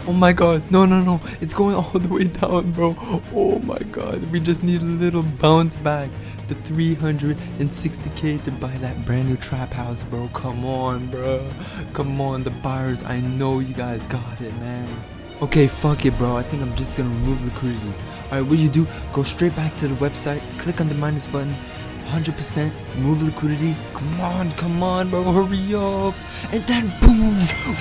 Oh my god, no, it's going all the way down, bro. Oh my god, we just need a little bounce back to 360k to buy that brand new trap house, bro. Come on, bro. Come on, the buyers, I know you guys got it, man. Okay, fuck it, bro. I think I'm just gonna remove liquidity. Alright, what you do, go straight back to the website, click on the minus button, 100%, remove liquidity. Come on, bro, hurry up. And then boom,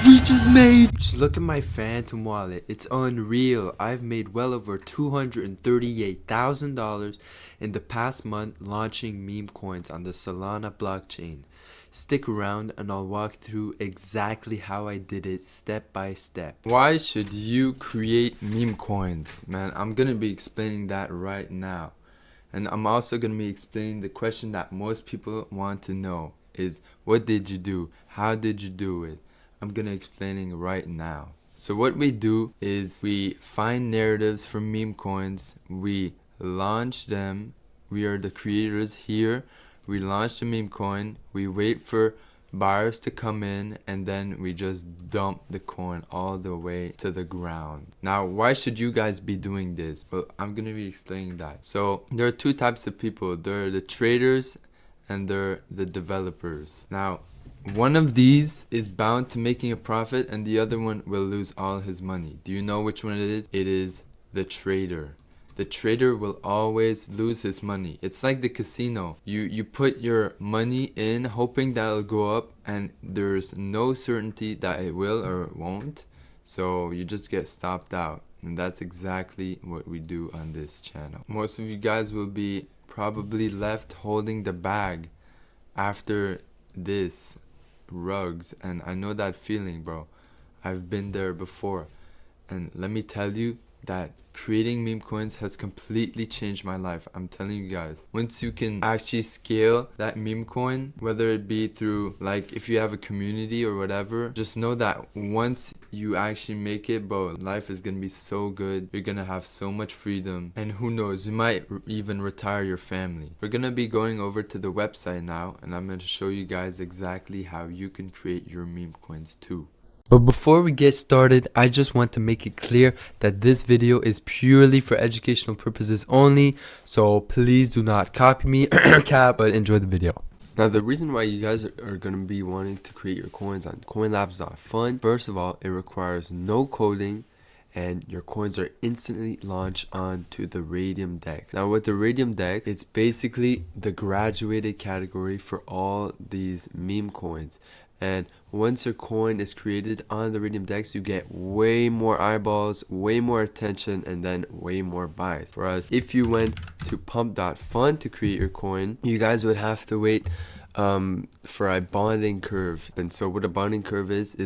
we just made. Just look at my Phantom wallet. It's unreal. I've made well over $238,000 in the past month launching meme coins on the Solana blockchain. Stick around and I'll walk through exactly how I did it step by step. Why should you create meme coins? Man, I'm gonna be explaining that right now. And I'm also gonna be explaining the question that most people want to know is, what did you do? How did you do it? I'm gonna explain it right now. So what we do is we find narratives from meme coins, we launch them, we are the creators here. We launch the meme coin, we wait for buyers to come in, and then we just dump the coin all the way to the ground. Now, why should you guys be doing this? Well, I'm gonna be explaining that. So there are two types of people. There are the traders and there are the developers. Now, one of these is bound to making a profit and the other one will lose all his money. Do you know which one it is? It is the trader. The trader will always lose his money. It's like the casino. You put your money in hoping that it'll go up, and there's no certainty that it will or it won't. So you just get stopped out. And that's exactly what we do on this channel. Most of you guys will be probably left holding the bag after this rugs. And I know that feeling, bro. I've been there before. And let me tell you that creating meme coins has completely changed my life. I'm telling you guys, once you can actually scale that meme coin, whether it be through, like, if you have a community or whatever, just know that once you actually make it, bro, life is gonna be so good. You're gonna have so much freedom, and who knows, you might even retire your family. We're gonna be going over to the website now, and I'm gonna show you guys exactly how you can create your meme coins too. But before we get started, I just want to make it clear that this video is purely for educational purposes only. So please do not copy me, but enjoy the video. Now, the reason why you guys are going to be wanting to create your coins on Coinlabs.Fun, first of all, it requires no coding and your coins are instantly launched onto the Raydium DEX. Now, with the Raydium DEX, it's basically the graduated category for all these meme coins. And once your coin is created on the Raydium DEX, you get way more eyeballs, way more attention, and then way more buys. Whereas if you went to Pump.Fun to create your coin, you guys would have to wait for a bonding curve. And so what a bonding curve is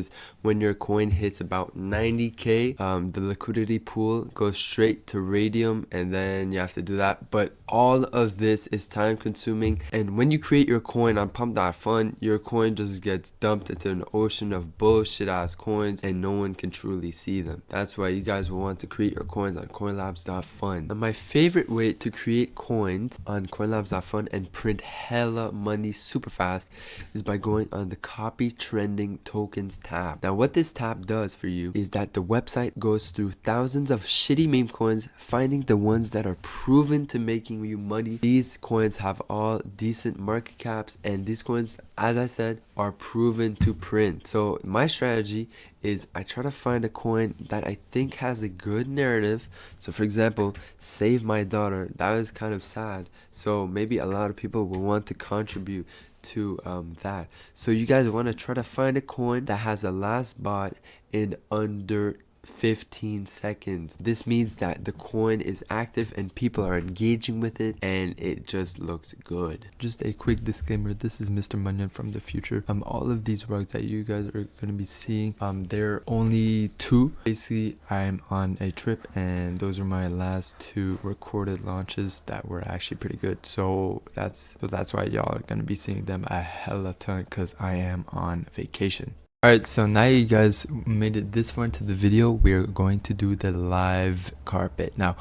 when your coin hits about 90k, the liquidity pool goes straight to Raydium, and then you have to do that. But all of this is time consuming, and when you create your coin on Pump.Fun, your coin just gets dumped into an ocean of bullshit ass coins and no one can truly see them. That's why you guys will want to create your coins on Coinlabs.Fun. And my favorite way to create coins on Coinlabs.Fun and print hella money super fast is by going on the copy trending tokens tab. Now, what this tab does for you is that the website goes through thousands of shitty meme coins, finding the ones that are proven to making you money. These coins have all decent market caps, and these coins, as I said, are proven to print. So my strategy is I try to find a coin that I think has a good narrative. So for example, Save My Daughter, that was kind of sad, so maybe a lot of people will want to contribute to that. So you guys want to try to find a coin that has a last bought in under 15 seconds. This means that the coin is active and people are engaging with it, and it just looks good. Just a quick disclaimer, this is Mr. Munyon from the future. All of these rugs that you guys are going to be seeing, they're only two. Basically, I'm on a trip and those are my last two recorded launches that were actually pretty good. So that's why y'all are going to be seeing them a hella ton, because I am on vacation. Alright, so now you guys made it this far into the video, we're going to do the live carpet. Now,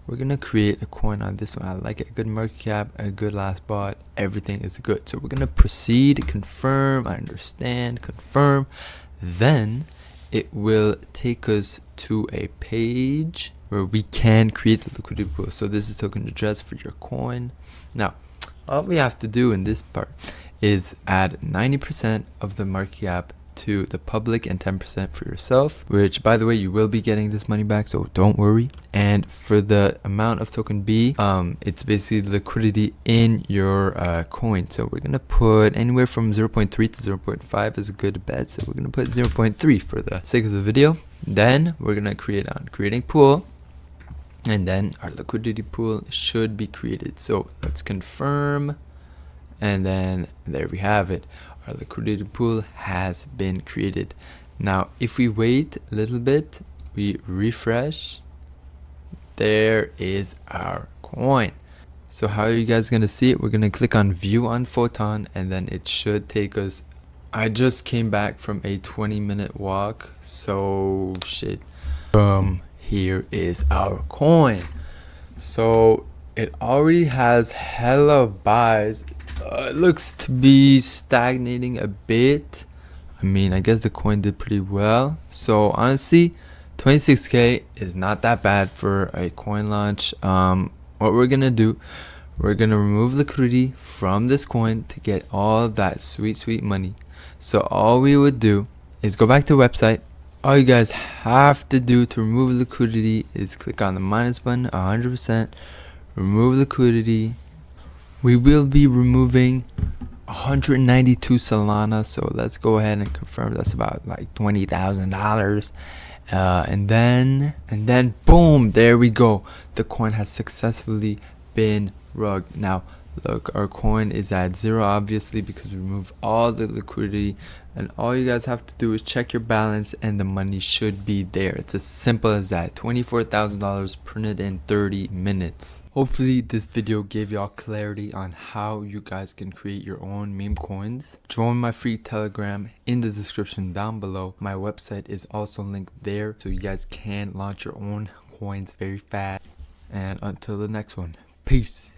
we're going to create a coin on this one. I like it. A good market cap, a good last bot, everything is good. So we're going to proceed, confirm, I understand, confirm. Then, it will take us to a page where we can create the liquidity pool. So this is token address for your coin. Now, all we have to do in this part is add 90% of the market cap to the public and 10% for yourself, which by the way, you will be getting this money back, so don't worry. And for the amount of token B, it's basically liquidity in your coin. So we're gonna put anywhere from 0.3 to 0.5 is a good bet. So we're gonna put 0.3 for the sake of the video. Then we're gonna create on creating pool, and then our liquidity pool should be created. So let's confirm, and then there we have it. Our liquidity pool has been created. Now, if we wait a little bit, we refresh, there is our coin. So how are you guys gonna see it? We're gonna click on view on Photon, and then it should take us. I just came back from a 20-minute walk, so shit. Here is our coin. So it already has hella buys. It looks to be stagnating a bit. I mean, I guess the coin did pretty well. So honestly, 26k is not that bad for a coin launch. What we're gonna do, we're gonna remove liquidity from this coin to get all of that sweet money. So all we would do is go back to the website. All you guys have to do to remove liquidity is click on the minus button 100%, remove liquidity. We will be removing 192 Solana, so let's go ahead and confirm that's about like $20,000. And then boom, there we go. The coin has successfully been rugged. Now look, our coin is at 0 obviously because we removed all the liquidity, and all you guys have to do is check your balance and the money should be there. It's as simple as that. $24,000 printed in 30 minutes. Hopefully this video gave y'all clarity on how you guys can create your own meme coins. Join my free Telegram in the description down below. My website is also linked there, so you guys can launch your own coins very fast. And until the next one, peace.